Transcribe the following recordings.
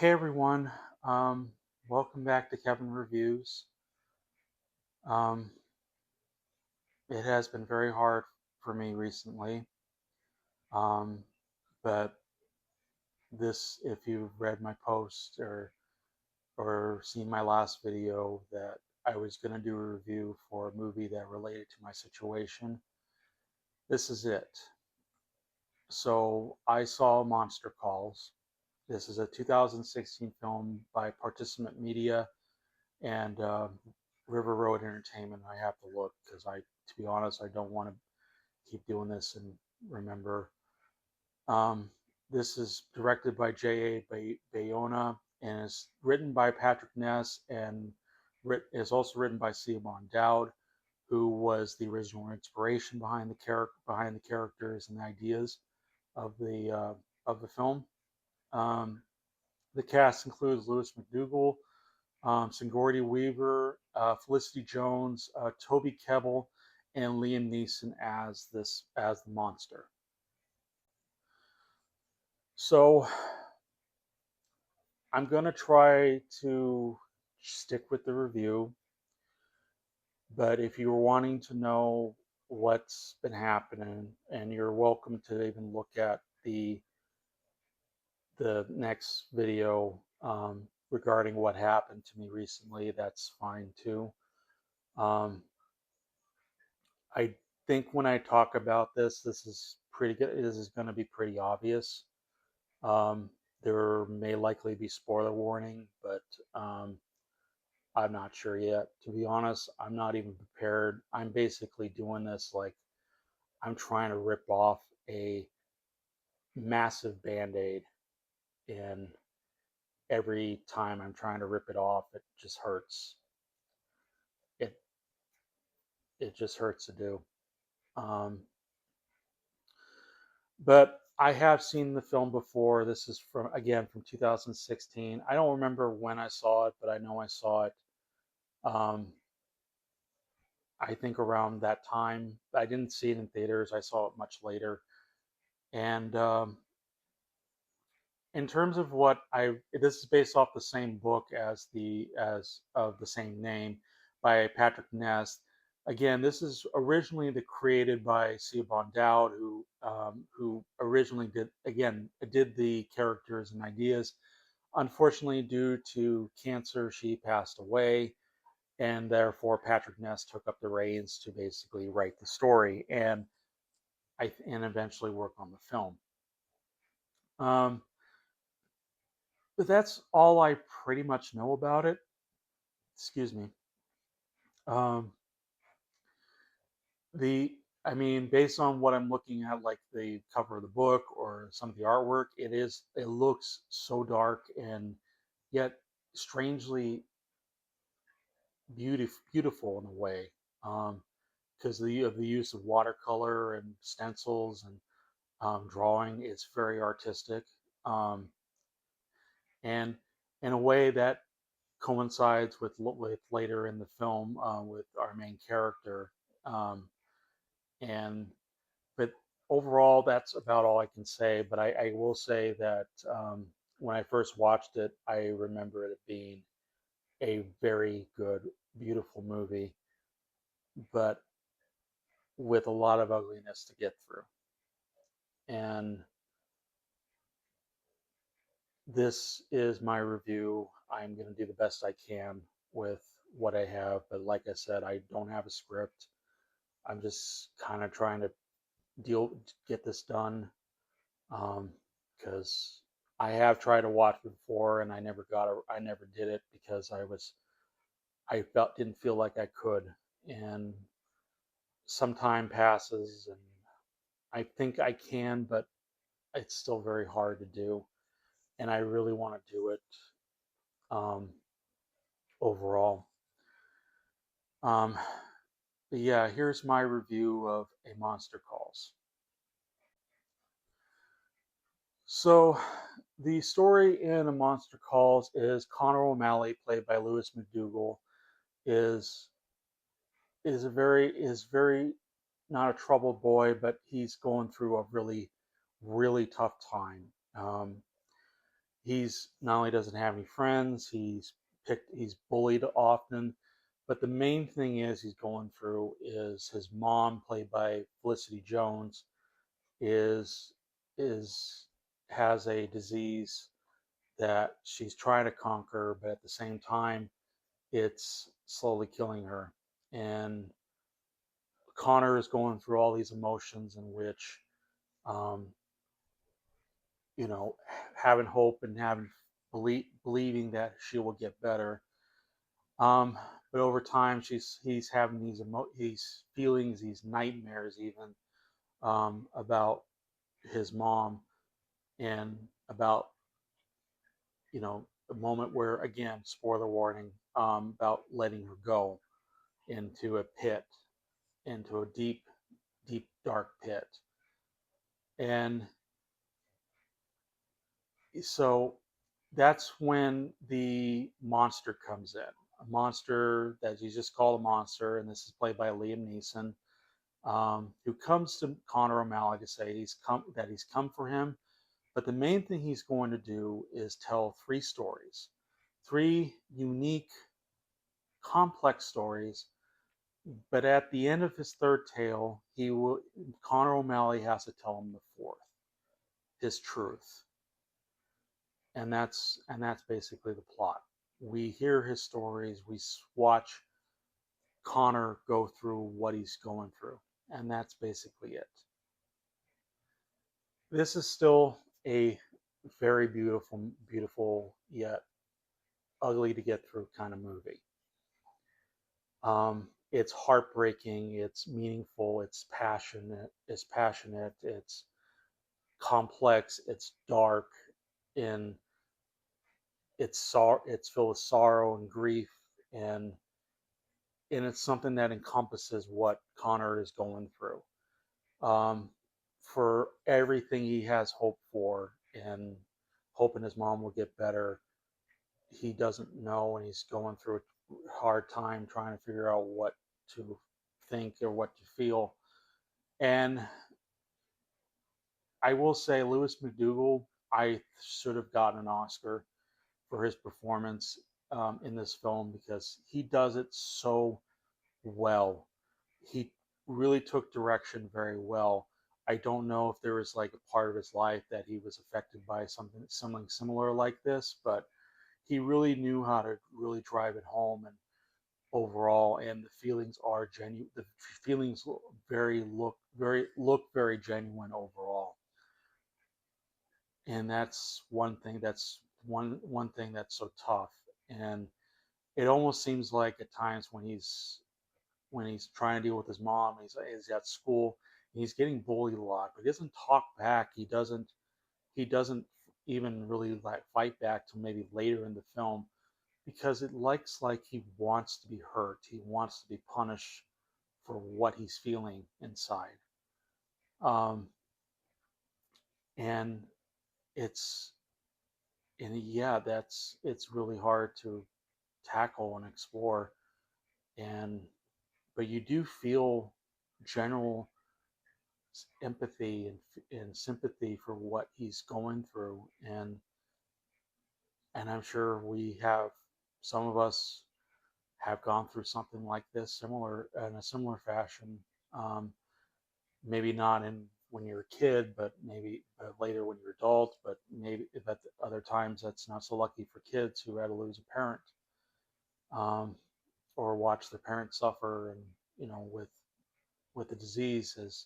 Hey everyone, welcome back to Kevin Reviews. Um, it has been very hard for me recently, um, but if you've read my post or seen my last video, that I was going to do a review for a movie that related to my situation. This is it. So I saw Monster Calls. This is a 2016 film by Participant Media and River Road Entertainment. I have to look because to be honest, I don't want to keep doing this and remember. Um, this is directed by Bayona and is written by Patrick Ness and is also written by Siobhan Dowd, who was the original inspiration behind the characters and the ideas of the film. Um, the cast includes Louis MacDougall, Sigourney Weaver, Felicity Jones, Toby Kebbell, and Liam Neeson as the monster. So I'm gonna try to stick with the review, but if you're wanting to know what's been happening, and you're welcome to even look at the next video regarding what happened to me recently, that's fine too. Um, I think when I talk about this is pretty good. This is going to be pretty obvious. Um, there may likely be spoiler warning, but I'm not sure yet. To be honest, I'm not even prepared. I'm basically doing this like I'm trying to rip off a massive band-aid, and every time I'm trying to rip it off, it just hurts. It it just hurts to do. Um, But I have seen the film before. This is from 2016. I don't remember when I saw it, but I know I saw it. Um, I think around that time. I didn't see it in theaters. I saw it much later. And in terms of this is based off the same book as of the same name by Patrick Ness. Again, this is originally created by Siobhan Dowd, who originally did the characters and ideas. Unfortunately, due to cancer, she passed away, and therefore Patrick Ness took up the reins to basically write the story and eventually work on the film. Um, but that's all I pretty much know about it. Excuse me. Um, the I mean, based on what I'm looking at, like the cover of the book or some of the artwork, it looks so dark and yet strangely beautiful in a way. Because of the use of watercolor and stencils and drawing, it's very artistic, and in a way that coincides with later in the film with our main character. Um, and but overall, that's about all I can say. But I will say that when I first watched it, I remember it being a very good, beautiful movie, but with a lot of ugliness to get through. And this is my review. I'm going to do the best I can with what I have. But like I said, I don't have a script. I'm just kind of trying to get this done because I have tried to watch it before and I never did it because I didn't feel like I could. And some time passes and I think I can, but it's still very hard to do. And I really want to do it um, overall. Um, but yeah, here's my review of A Monster Calls. So, the story in A Monster Calls is Connor O'Malley, played by Louis MacDougall, is is very not a troubled boy, but he's going through a really tough time. Um, he's not only doesn't have any friends, he's bullied often, but the main thing is he's going through is his mom, played by Felicity Jones, is is has a disease that she's trying to conquer, but at the same time, it's slowly killing her. And Connor is going through all these emotions in which, um, you know, having hope and believing that she will get better. Um, but over time, he's having these feelings, these nightmares, even about his mom, and about, a moment where, again, spoiler warning, about letting her go into a pit, into a deep, deep, dark pit. And so that's when the monster comes in. A monster that you just call a monster, and this is played by Liam Neeson, who comes to Connor O'Malley to say he's come for him. But the main thing he's going to do is tell three stories, three unique, complex stories. But at the end of his third tale, Connor O'Malley has to tell him the fourth, his truth, and that's basically the plot. We hear his stories, we watch Connor go through what he's going through, and that's basically it. This is still a very beautiful, beautiful yet ugly to get through kind of movie. It's heartbreaking, it's meaningful, it's complex, it's dark, and it's filled with sorrow and grief, and it's something that encompasses what Connor is going through. Um, for everything he has hope for, and hoping his mom will get better, he doesn't know, and he's going through a hard time trying to figure out what to think or what to feel. And I will say, Lewis MacDougall, I should have gotten an Oscar for his performance in this film, because he does it so well. He really took direction very well. I don't know if there was like a part of his life that he was affected by something similar like this, but he really knew how to really drive it home, and overall, and the feelings are genuine. The feelings look very genuine overall, and that's one thing that's so tough. And it almost seems like at times when he's trying to deal with his mom, he's at school, and he's getting bullied a lot, but he doesn't talk back. He doesn't even really like fight back till maybe later in the film, because it likes like he wants to be hurt. He wants to be punished for what he's feeling inside. Um, and it's and yeah, it's really hard to tackle and explore. And but you do feel general empathy and sympathy for what he's going through, and I'm sure some of us have gone through something like this, similar in a similar fashion. Um, Maybe not in when you're a kid, but maybe later when you're adult. But other times that's not so lucky for kids who had to lose a parent, um, or watch their parents suffer, and with the disease as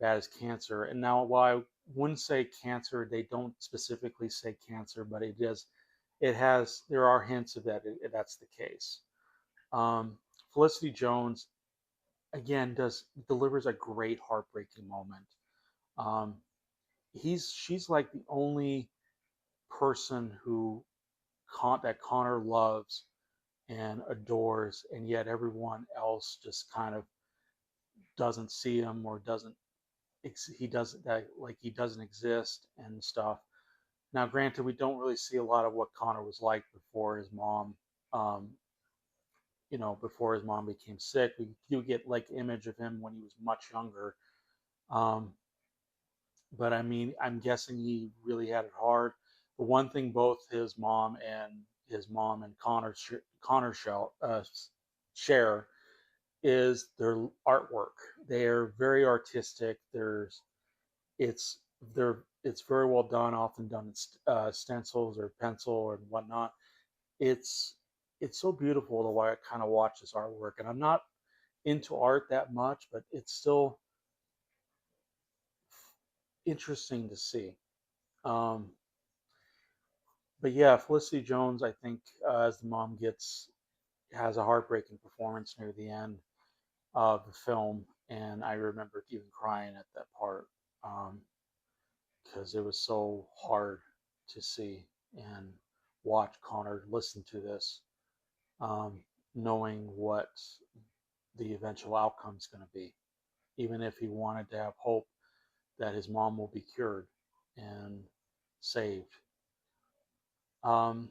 bad as cancer. And now, while I wouldn't say cancer, they don't specifically say cancer, but there are hints of that's the case. Um, Felicity Jones, again, delivers a great heartbreaking moment. Um, she's like the only person that Connor loves and adores, and yet everyone else just kind of doesn't see him, or doesn't he doesn't that like he doesn't exist and stuff. Now, granted, we don't really see a lot of what Connor was like um, before his mom became sick. We do get like image of him when he was much younger. Um, but I mean, I'm guessing he really had it hard. the one thing both his mom and share is their artwork. They are very artistic. It's it's very well done. Often done in stencils or pencil or whatnot. It's it's so beautiful the way I kind of watch this artwork, and I'm not into art that much, but it's still interesting to see. Um, but yeah, Felicity Jones, I think, as the mom has a heartbreaking performance near the end of the film, and I remember even crying at that part because it was so hard to see and watch Connor listen to this, um, knowing what the eventual outcome is going to be, even if he wanted to have hope that his mom will be cured and saved. Um,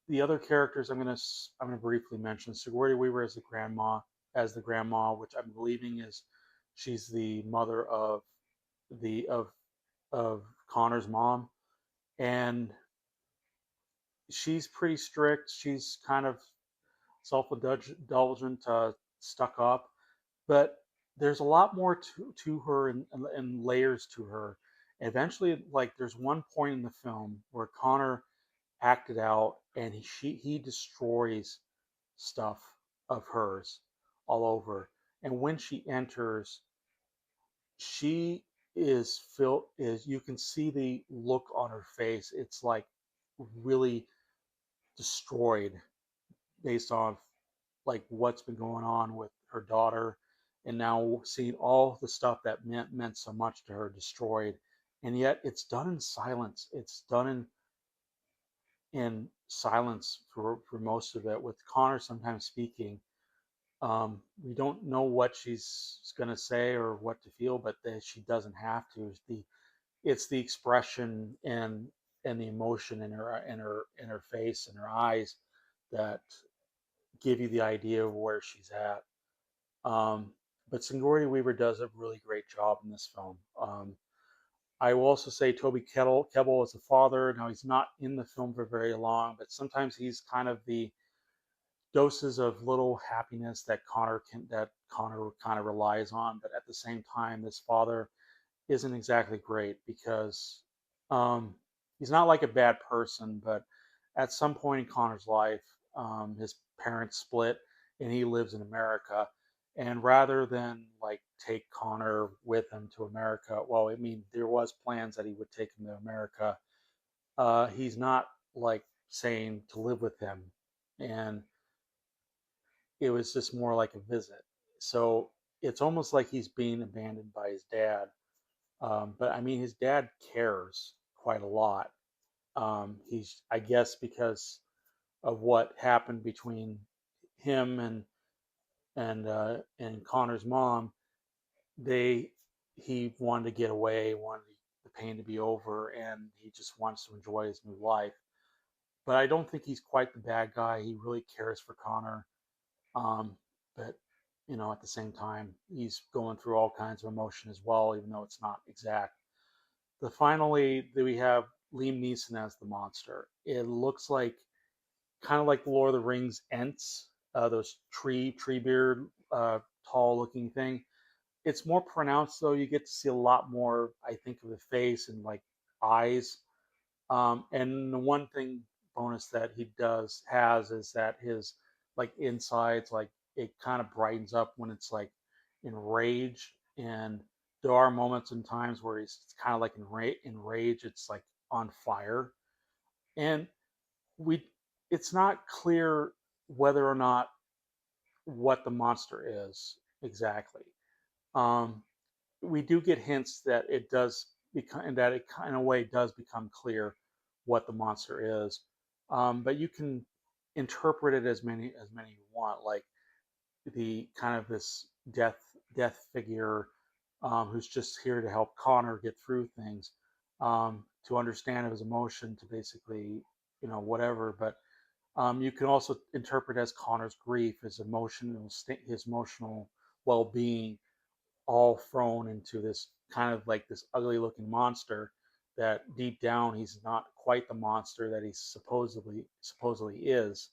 the other characters I'm gonna briefly mention Sigourney Weaver as the grandma, which I'm believing is she's the mother of the of Connor's mom, and she's pretty strict. She's kind of self-indulgent, stuck up, but there's a lot more to her and layers to her. Eventually, like there's one point in the film where Connor acted out and he destroys stuff of hers all over. And when she enters, she is filled is you can see the look on her face. It's like really destroyed based on like what's been going on with her daughter, and now seeing all the stuff that meant so much to her destroyed. And yet it's done in silence. It's done in silence for most of it, with Connor sometimes speaking. We don't know what she's going to say or what to feel, but that she doesn't have to. It's the expression and the emotion in her face and her eyes that give you the idea of where she's at. Um, but Sigourney Weaver does a really great job in this film. I will also say Toby Kebbell is the father. Now he's not in the film for very long, but sometimes he's kind of the doses of little happiness that Connor kind of relies on. But at the same time, this father isn't exactly great because um, he's not like a bad person, but at some point in Connor's life, his parents split and he lives in America. And rather than like take Connor with him to America, well, I mean, there was plans that he would take him to America. He's not like saying to live with him, and it was just more like a visit. So it's almost like he's being abandoned by his dad. But I mean, his dad cares quite a lot. I guess, because of what happened between him and Connor's mom, they he wanted to get away, wanted the pain to be over, and he just wants to enjoy his new life. But I don't think he's quite the bad guy. He really cares for Connor, but at the same time, he's going through all kinds of emotion as well, even though it's not exact. Finally, we have Liam Neeson as the monster. It looks like kind of like the Lord of the Rings Ents, those tree beard, tall looking thing. It's more pronounced though. You get to see a lot more, I think, of the face and like eyes. And the one thing bonus that he does has is that his like insides, like it kind of brightens up when it's like enraged. And there are moments and times where he's kind of like enraged. It's like on fire. And we it's not clear whether or not what the monster is exactly. Um, we do get hints that it does become, and that it in a way does become clear what the monster is. But you can interpret it as many you want, like the kind of this death figure, who's just here to help Connor get through things, to understand his emotion, to basically whatever. But you can also interpret as Connor's grief, his emotional well-being, all thrown into this kind of like this ugly looking monster that deep down he's not quite the monster that he supposedly is.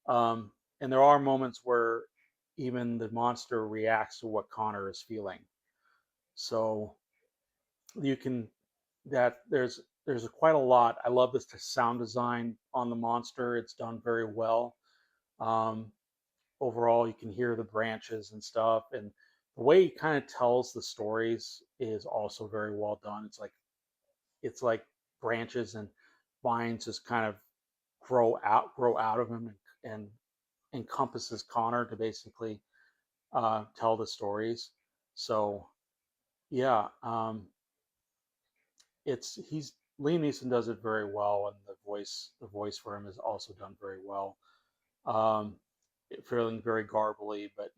Um, and there are moments where even the monster reacts to what Connor is feeling. So you can that there's quite a lot. I love this sound design on the monster. It's done very well. Um, Overall, you can hear the branches and stuff, and the way he kind of tells the stories is also very well done. It's like branches and vines just kind of grow out of him and encompasses Connor to basically tell the stories. So yeah, it's he's Liam Neeson does it very well, and the voice for him is also done very well. Um, Feeling very garbly, but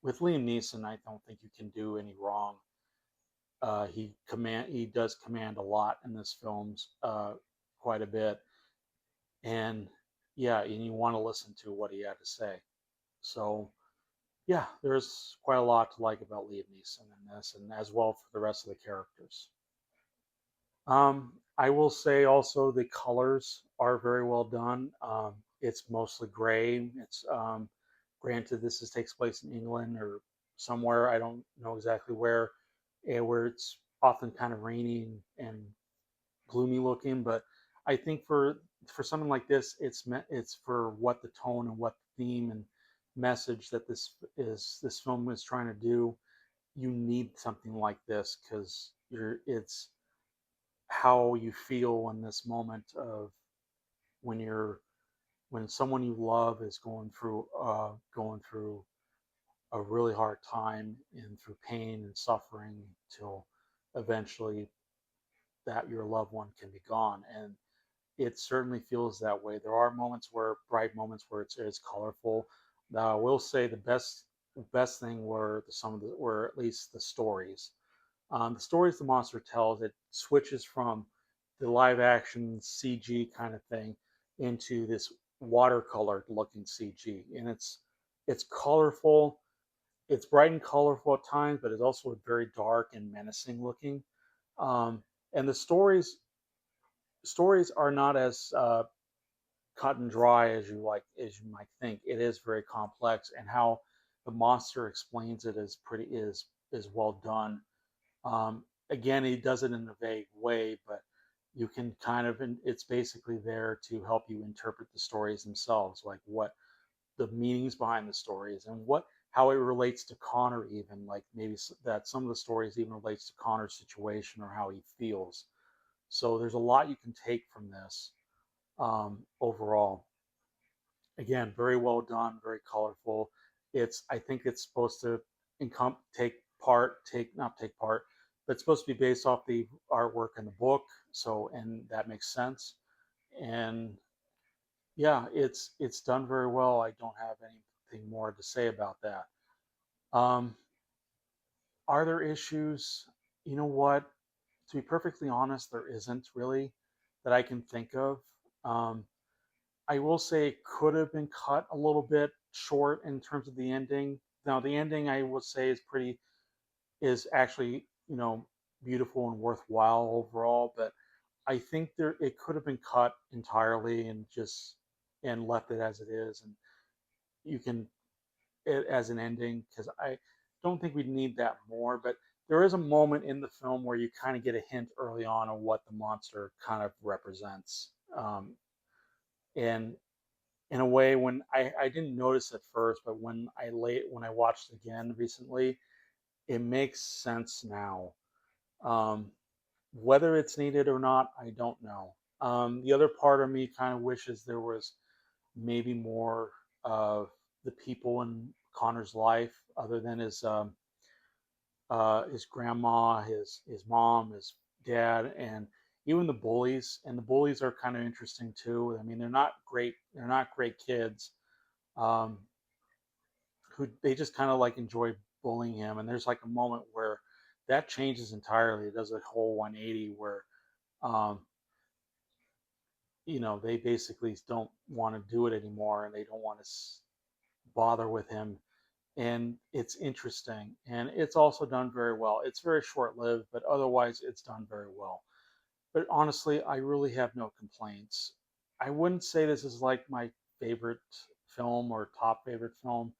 with Liam Neeson, I don't think you can do any wrong. He does command a lot in this film's quite a bit, and yeah, and you want to listen to what he had to say. So yeah, there's quite a lot to like about Liam Neeson in this, and as well for the rest of the characters. I will say also the colors are very well done. It's mostly gray. It's granted takes place in England or somewhere, I don't know exactly where, where it's often kind of rainy and gloomy looking. But I think for something like this, it's for what the tone and what the theme and message that this film is trying to do. You need something like this because it's how you feel in this moment of when you're when someone you love is going through a really hard time and through pain and suffering till eventually that your loved one can be gone. And it certainly feels that way. There are bright moments where it's colorful. Now I will say the best thing were were at least the stories. The stories the monster tells, it switches from the live action CG kind of thing into this watercolor looking CG, and it's colorful. It's bright and colorful at times, but it's also very dark and menacing looking. Um, and the stories are not as cut and dry as you might think. It is very complex, and how the monster explains it is well done. Again, he does it in a vague way, but you can it's basically there to help you interpret the stories themselves, like what the meanings behind the stories and how it relates to Connor, even like maybe that some of the stories even relates to Connor's situation or how he feels. So there's a lot you can take from this overall. Again, very well done, very colorful. I think it's supposed to not take part, but it's supposed to be based off the artwork in the book. So, and that makes sense. And yeah, it's done very well. I don't have anything more to say about that. Um, are there issues? You know what? To be perfectly honest, there isn't really that I can think of. Um, I will say it could have been cut a little bit short in terms of the ending. Now, the ending I would say is actually beautiful and worthwhile overall, but I think it could have been cut entirely and left it as it is, and you can it as an ending because I don't think we need that more. But there is a moment in the film where you kind of get a hint early on of what the monster kind of represents, and in a way when I didn't notice at first, but when I watched again recently, it makes sense now. Um, Whether it's needed or not, I don't know. The other part of me kind of wishes there was maybe more of the people in Connor's life other than his grandma, his mom, his dad, and even the bullies. And the bullies are kind of interesting too. I mean, they're not great. They're not great kids. Um, who they just kind of like enjoy bullying him. And there's like a moment where that changes entirely. It does a whole 180 where um, they basically don't want to do it anymore, and they don't want to bother with him. And it's interesting, and it's also done very well. It's very short lived, but otherwise it's done very well. but honestly, I really have no complaints. I wouldn't say this is like my favorite film or top favorite film,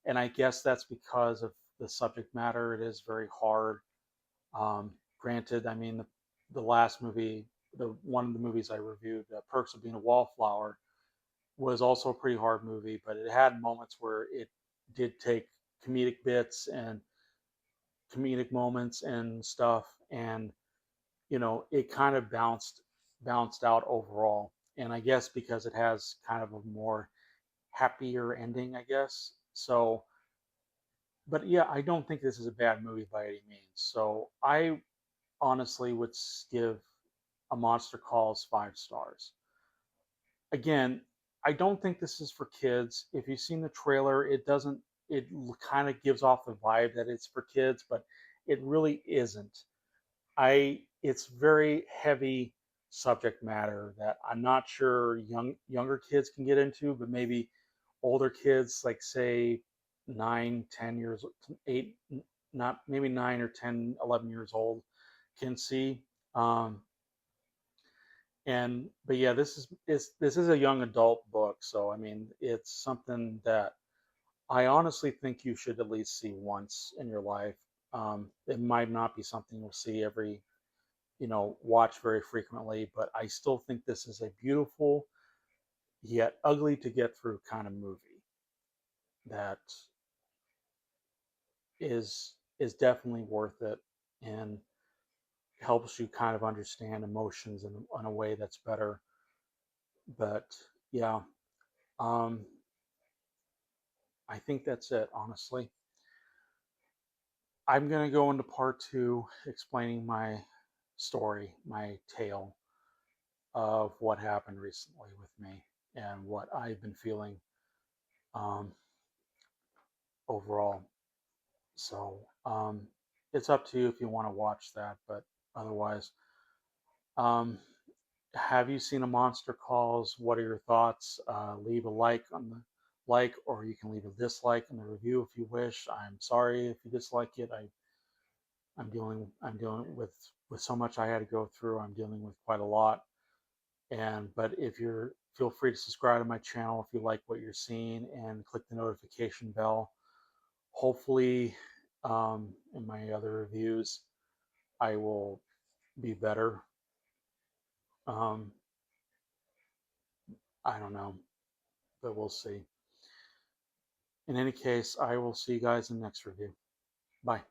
and I guess that's because of the subject matter. It is very hard. Granted, I mean the last movie, the one of the movies I reviewed, Perks of Being a Wallflower, was also a pretty hard movie, but it had moments where it did take comedic bits and comedic moments and stuff, and it kind of bounced out overall. And I guess because it has kind of a more happier ending, I guess. So, but yeah, I don't think this is a bad movie by any means. So I honestly would give A Monster Calls 5 stars. Again, I don't think this is for kids. If you've seen the trailer, it kind of gives off the vibe that it's for kids, but it really isn't. It's very heavy subject matter that I'm not sure younger kids can get into, but maybe older kids, like say 9, 10 years, 8, not maybe 9 or 10, 11 years old, can see. Um, and but yeah, this is a young adult book, so I mean it's something that I honestly think you should at least see once in your life. It might not be something you'll see watch very frequently, but I still think this is a beautiful yet ugly to get through kind of movie that is definitely worth it and helps you kind of understand emotions in a way that's better. But yeah, um, I think that's it, honestly. I'm going to go into part two explaining my story, my tale of what happened recently with me and what I've been feeling um, overall. So it's up to you if you want to watch that, but otherwise, um, have you seen A Monster Calls? What are your thoughts? Leave a like on the like, or you can leave a dislike in the review if you wish. I'm sorry if you dislike it. I'm dealing with so much I had to go through. I'm dealing with quite a lot. But if you're feel free to subscribe to my channel if you like what you're seeing and click the notification bell. Hopefully, in my other reviews, I will be better. Um, I don't know, but we'll see. In any case, I will see you guys in the next review. Bye.